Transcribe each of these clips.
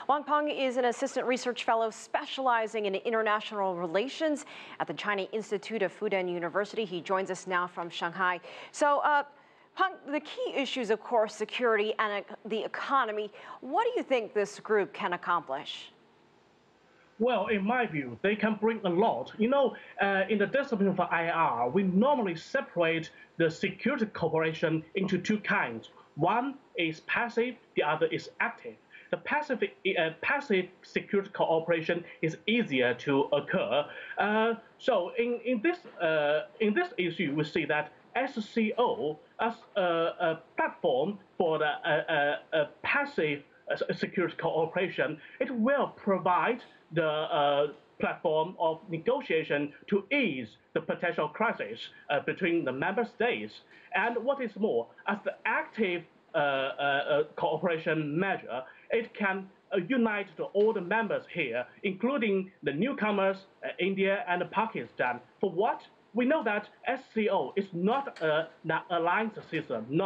Wang Peng is an assistant research fellow specializing in international relations at the China Institute of Fudan University. He joins us now from Shanghai. So, Peng, the key issues, of course, security and the economy. What do you think this group can accomplish? Well, in my view, they can bring a lot. In the discipline of IR, we normally separate the security cooperation into two kinds. One is passive, the other is active. The passive security cooperation is easier to occur. So in this issue, we see that SCO as a platform for the passive security cooperation, it will provide the platform of negotiation to ease the potential crisis between the member states. And what is more, as the active cooperation measure, it can unite all the members here, including the newcomers, India and Pakistan. For what? We know that SCO is not an alliance system,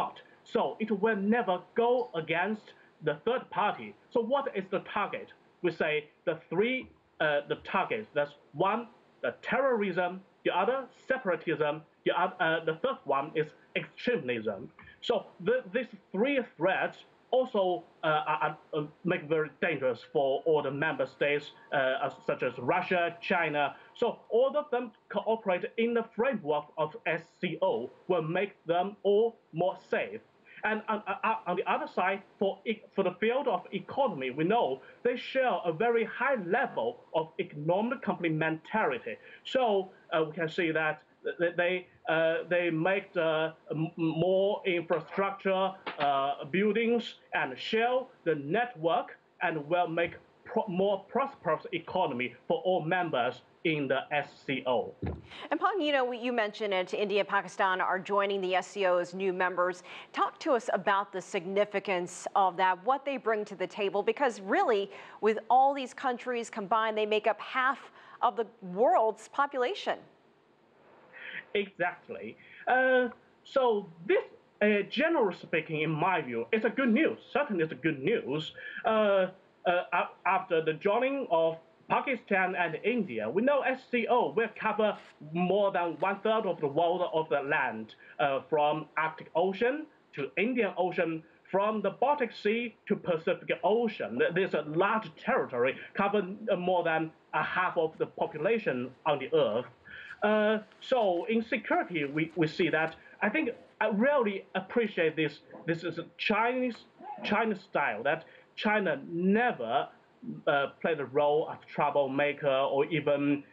so it will never go against the third party. So what is the target? We say the targets. That's one, the terrorism, the other, separatism, the third one is extremism. So these three threats also make very dangerous for all the member states, such as Russia, China. So all of them cooperate in the framework of SCO will make them all more safe. And on the other side, for the field of economy, we know they share a very high level of economic complementarity. So we can see that they make more infrastructure buildings and share the network and will make more prosperous economy for all members in the SCO. And Peng, you mentioned it, India and Pakistan are joining the SCO as new members. Talk to us about the significance of that, what they bring to the table, because really, with all these countries combined, they make up half of the world's population. Exactly. So this, generally speaking, in my view, is a good news. Certainly, it's a good news. After the joining of Pakistan and India, we know SCO will cover more than 1/3 of the world of the land, from Arctic Ocean to Indian Ocean, from the Baltic Sea to Pacific Ocean. There's a large territory covering more than a half of the population on the Earth. So in security, we see that. I think I really appreciate this. This is a Chinese style, that China never played the role as troublemaker or even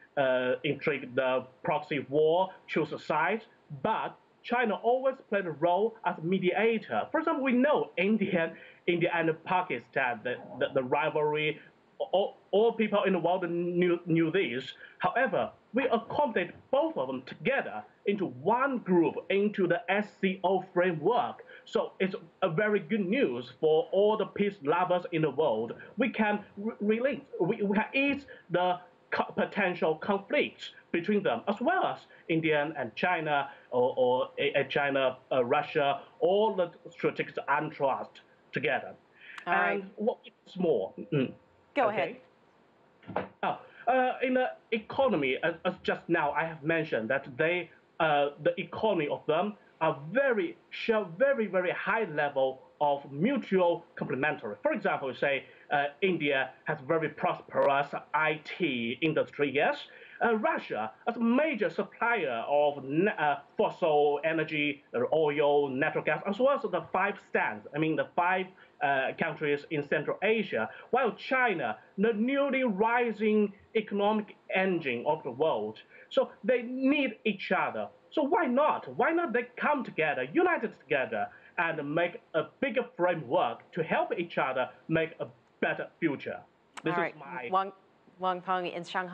intrigue the proxy war, choose a side, but China always played a role as mediator. For example, we know India and Pakistan, the rivalry, all people in the world knew this. However, we accommodate both of them together into one group, into the SCO framework. So it's a very good news for all the peace lovers in the world. We can relate, we can ease the potential conflicts between them, as well as India and China, or China, Russia, all the strategic untrust together. All right. And what is more? Go ahead. In the economy, as just now I have mentioned, that the economy of them share very high level of mutual complementary. For example, say India has very prosperous IT industry, yes. Russia, as a major supplier of fossil energy, oil, natural gas, as well as the five countries in Central Asia, while China, the newly rising economic engine of the world. So they need each other. So why not? Why not they come together, united together, and make a bigger framework to help each other make a better future? This is my... Wang Peng in Shanghai.